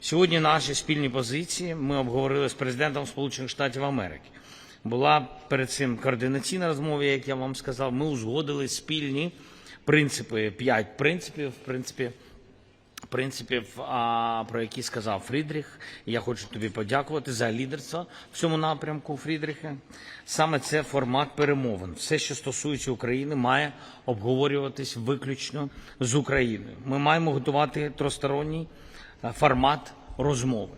Сьогодні наші спільні позиції ми обговорили з президентом Сполучених Штатів Америки. Була перед цим координаційна розмова, як я вам сказав. Ми узгодили спільні принципи, 5 принципів, про які сказав Фрідріх. Я хочу тобі подякувати за лідерство в цьому напрямку, Фрідріхе. Саме це формат перемовин. Все, що стосується України, має обговорюватись виключно з Україною. Ми маємо готувати тристоронній формат розмови.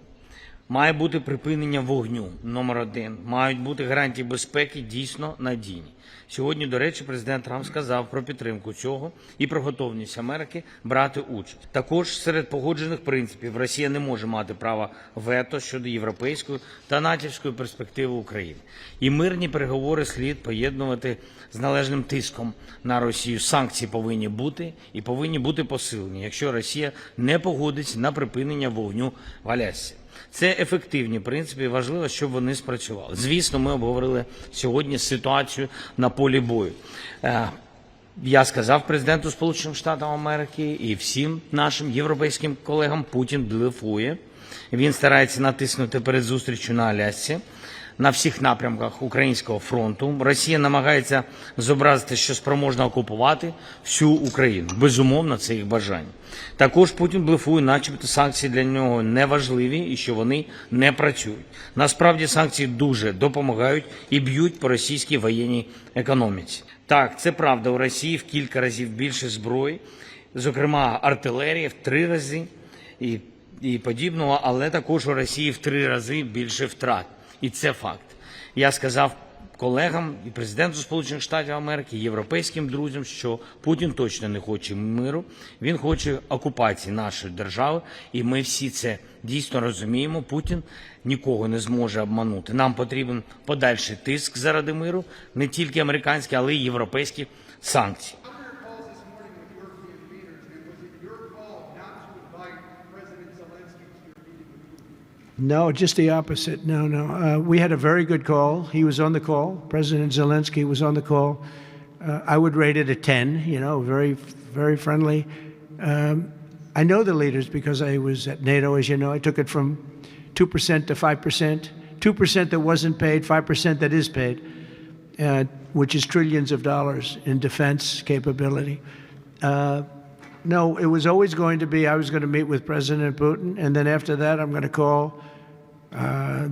Має бути припинення вогню, номер 1. Мають бути гарантії безпеки дійсно надійні. Сьогодні, до речі, президент Трамп сказав про підтримку цього і про готовність Америки брати участь. Також серед погоджених принципів Росія не може мати права вето щодо європейської та натівської перспективи України. І мирні переговори слід поєднувати з належним тиском на Росію. Санкції повинні бути і повинні бути посилені, якщо Росія не погодиться на припинення вогню в Алясці. Це ефективні принципи і важливо, щоб вони спрацювали. Звісно, ми обговорили сьогодні ситуацію на полі бою. Я сказав президенту Сполучених Штатів Америки і всім нашим європейським колегам, Путін блефує. Він старається натиснути перед зустрічю на Алясці, на всіх напрямках Українського фронту. Росія намагається зобразити, що спроможна окупувати всю Україну. Безумовно, це їх бажання. Також Путін блефує, начебто санкції для нього не важливі і що вони не працюють. Насправді санкції дуже допомагають і б'ють по російській воєнній економіці. Так, це правда, у Росії в кілька разів більше зброї, зокрема артилерії в 3 рази і подібного, але також у Росії в 3 рази більше втрат. І це факт. Я сказав колегам і президенту Сполучених Штатів Америки, і європейським друзям, що Путін точно не хоче миру, він хоче окупації нашої держави, і ми всі це дійсно розуміємо. Путін нікого не зможе обманути. Нам потрібен подальший тиск заради миру, не тільки американські, але й європейські санкції. No, just the opposite. No. We had a very good call. He was on the call. President Zelensky was on the call. I would rate it a 10, very, very friendly. I know the leaders because I was at NATO, as you know. I took it from 2% to 5%. 2% that wasn't paid, 5% that is paid, which is trillions of dollars in defense capability. No, it was always going to be, I was going to meet with President Putin, and then after that I'm going to call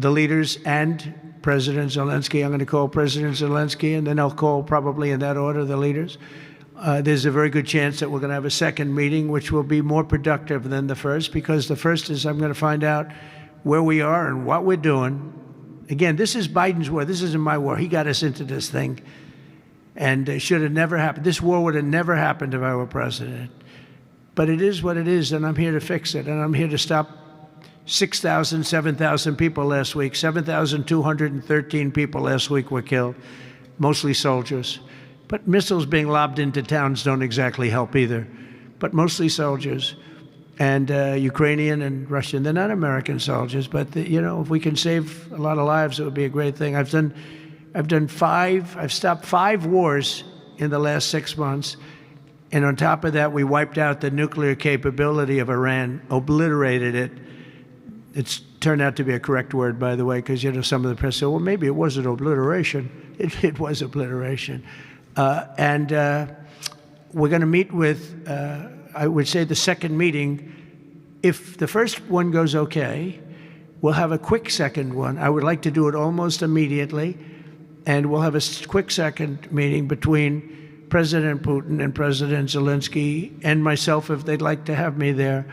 the leaders and President Zelensky. I'm going to call President Zelensky, and then I'll call, probably in that order, the leaders. There's a very good chance that we're going to have a second meeting, which will be more productive than the first, because the first is I'm going to find out where we are and what we're doing. Again, this is Biden's war. This isn't my war. He got us into this thing, and it should have never happened. This war would have never happened if I were president. But it is what it is, and I'm here to fix it, and I'm here to stop 6,000, 7,000 people last week. 7,213 people last week were killed, mostly soldiers. But missiles being lobbed into towns don't exactly help either, but mostly soldiers. And Ukrainian and Russian, they're not American soldiers, but if we can save a lot of lives, it would be a great thing. I've stopped 5 wars in the last 6 months. And on top of that, we wiped out the nuclear capability of Iran, obliterated it. It's turned out to be a correct word, by the way, because, some of the press said, well, maybe it wasn't obliteration. It was obliteration. And we're going to meet with, I would say the second meeting. If the first one goes okay, we'll have a quick second one. I would like to do it almost immediately. And we'll have a quick second meeting between President Putin and President Zelensky and myself, if they'd like to have me there.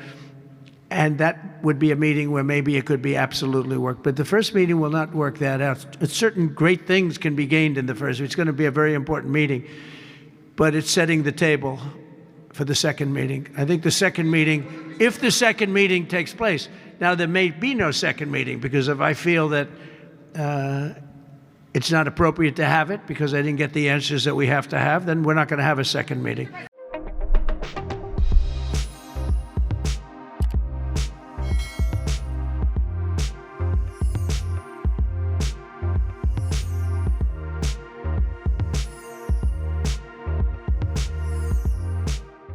And that would be a meeting where maybe it could be absolutely work. But the first meeting will not work that out. Certain great things can be gained in the first. It's going to be a very important meeting. But it's setting the table for the second meeting. I think the second meeting, if the second meeting takes place. Now, there may be no second meeting, because if I feel that it's not appropriate to have it because I didn't get the answers that we have to have, then we're not going to have a second meeting.